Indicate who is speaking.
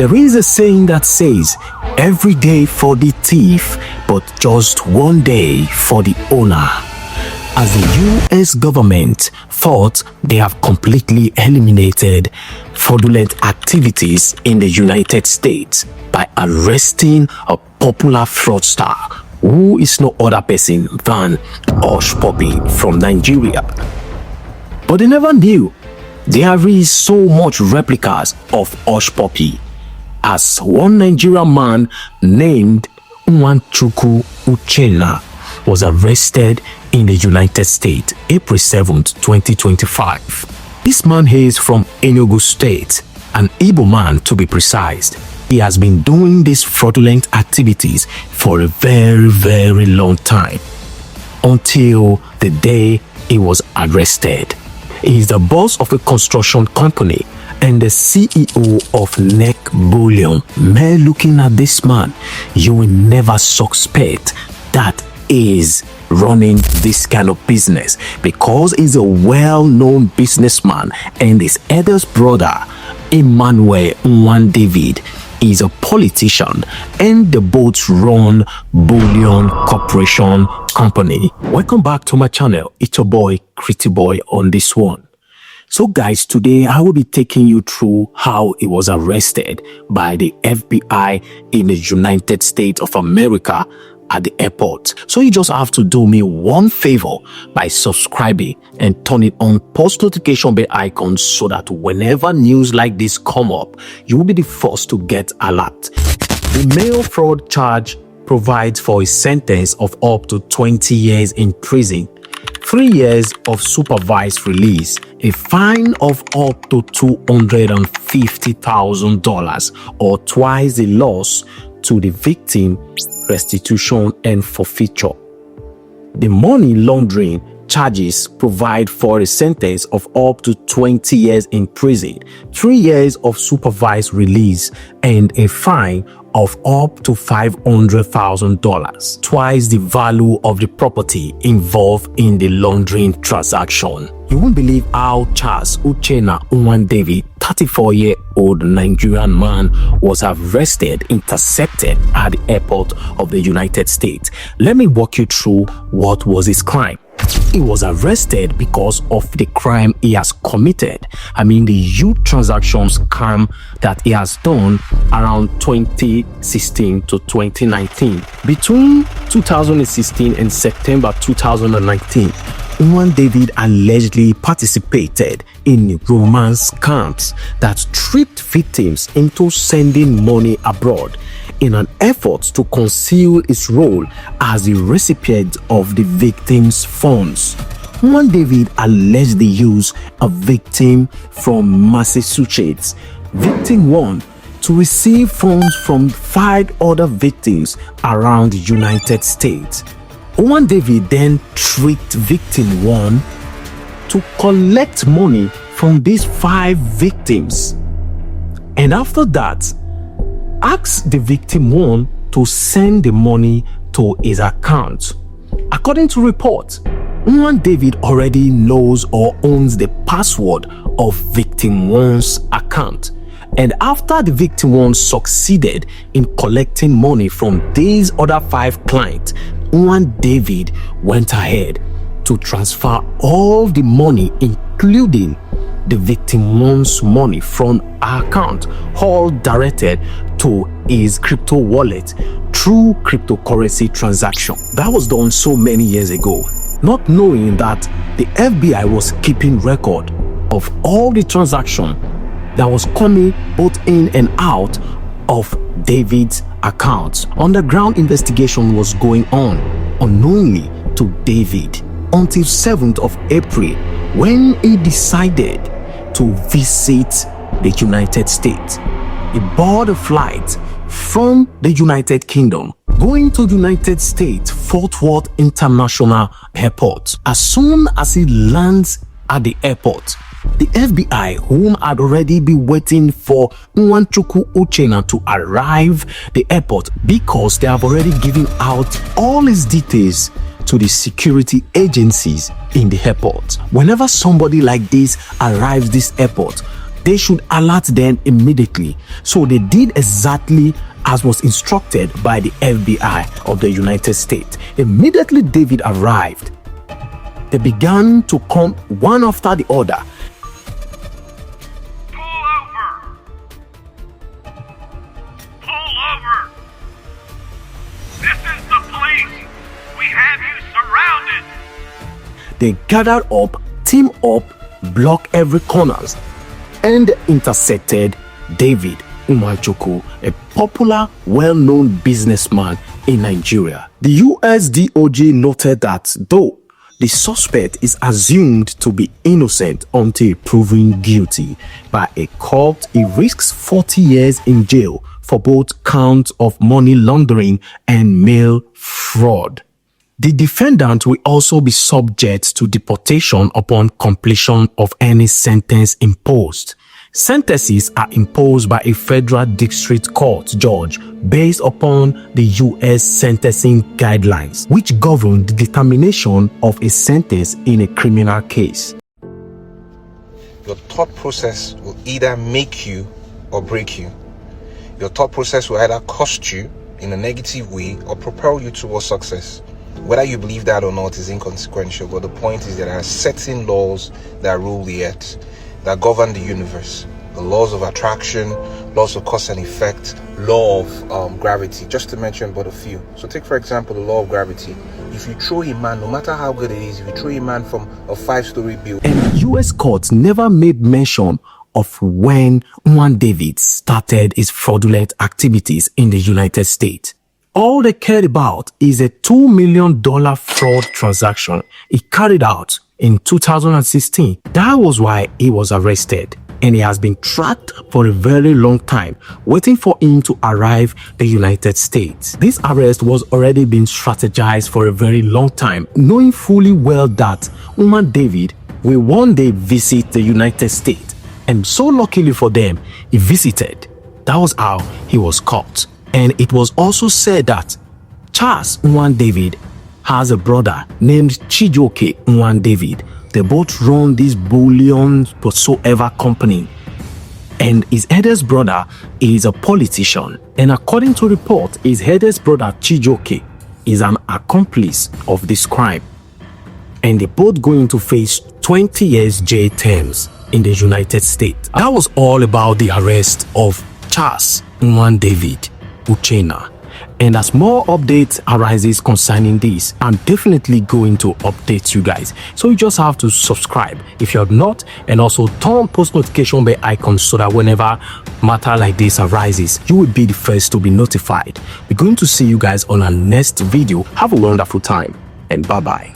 Speaker 1: There is a saying that says, every day for the thief, but just one day for the owner. As the US government thought they have completely eliminated fraudulent activities in the United States by arresting a popular fraudster who is no other person than Hush Puppy from Nigeria. But they never knew there is so much replicas of Hush Puppy, as one Nigerian man named Emmanuel Uchenna was arrested in the United States April 7th, 2025. This man is from Enugu State, an Igbo man to be precise. He has been doing these fraudulent activities for a very long time, until the day he was arrested. He is the boss of a construction company and the CEO of Bullion. Man, looking at this man, you will never suspect that he is running this kind of business, because he's a well-known businessman, and his eldest brother, Emmanuel NWADAVid, is a politician, and the both run Bullion Corporation Company. Welcome back to my channel. It's your boy Pretty Boy on this one. So guys, today I will be taking you through how he was arrested by the FBI in the United States of America at the airport. So you just have to do me one favor by subscribing and turning on post notification bell icon, so that whenever news like this come up, you will be the first to get alert. The mail fraud charge provides for a sentence of up to 20 years in prison, 3 years of supervised release, a fine of up to $250,000 or twice the loss to the victim, restitution and forfeiture. The money laundering charges provide for a sentence of up to 20 years in prison, 3 years of supervised release, and a fine of up to $500,000, twice the value of the property involved in the laundering transaction. You won't believe how CHARLES NWADAVID, 34-year-old Nigerian man, was arrested, intercepted at the airport of the United States. Let me walk you through what was his crime. He was arrested because of the crime he has committed. I mean, the youth transactions scam that he has done around 2016 to 2019. Between 2016 and September 2019, NWADAVID allegedly participated in romance scams that tricked victims into sending money abroad in an effort to conceal his role as the recipient of the victim's funds. NWADAVID allegedly used a victim from Massachusetts, victim 1, to receive funds from 5 other victims around the United States. NWADAVID then tricked victim 1 to collect money from these 5 victims, and after that asked the victim 1 to send the money to his account. According to reports, NWADAVID already knows or owns the password of victim 1's account, and after the victim 1 succeeded in collecting money from these other 5 clients, NWADAVID went ahead to transfer all the money, including the victim 1's money, from her account, all directed to his crypto wallet through cryptocurrency transaction. That was done so many years ago, not knowing that the FBI was keeping record of all the transaction that was coming both in and out of David's account. Underground investigation was going on unknowingly to David until 7th of April, when he decided to visit the United States. He bought a flight from the United Kingdom going to the United States Fort Worth International Airport. As soon as he lands at the airport, the FBI, whom had already been waiting for Emmanuel Uchenna to arrive the airport, because they have already given out all his details to the security agencies in the airport. Whenever somebody like this arrives this airport, they should alert them immediately. So they did exactly as was instructed by the FBI of the United States. Immediately David arrived, they began to come one after the other.
Speaker 2: Pull over! Pull over! This is the police! We have you surrounded!
Speaker 1: They gathered up, teamed up, blocked every corners, and intercepted David Chijoke, a popular, well-known businessman in Nigeria. The US DOJ noted that though the suspect is assumed to be innocent until proven guilty by a court, he risks 40 years in jail for both counts of money laundering and mail fraud. The defendant will also be subject to deportation upon completion of any sentence imposed. Sentences are imposed by a federal district court judge based upon the U.S. sentencing guidelines, which govern the determination of a sentence in a criminal case.
Speaker 3: Your thought process will either make you or break you. Your thought process will either cost you in a negative way or propel you towards success. Whether you believe that or not is inconsequential, but the point is that there are certain laws that rule the earth, that govern the universe. The laws of attraction, laws of cause and effect, law of gravity, just to mention but a few. So take for example the law of gravity. If you throw a man, no matter how good it is, if you throw a man from a 5-story building.
Speaker 1: And US courts never made mention of when NwaDavid started his fraudulent activities in the United States. All they cared about is a $2 million fraud transaction he carried out in 2016. That was why he was arrested, and he has been tracked for a very long time, waiting for him to arrive the United States. This arrest was already been strategized for a very long time, knowing fully well that NwaDavid will one day visit the United States, and so luckily for them, he visited. That was how he was caught. And it was also said that CHARLES NWADAVID has a brother named Chijoke NwaDavid. They both run this Bullion whatsoever company. And his eldest brother is a politician. And according to report, his eldest brother Chijoke is an accomplice of this crime. And they both going to face 20 years jail terms in the United States. That was all about the arrest of CHARLES NWADAVID Uchenna. And as more updates arises concerning this, I'm definitely going to update you guys. So you just have to subscribe if you have not, and also turn post notification bell icon so that whenever matter like this arises, you will be the first to be notified. We're going to see you guys on our next video. Have a wonderful time, and bye bye.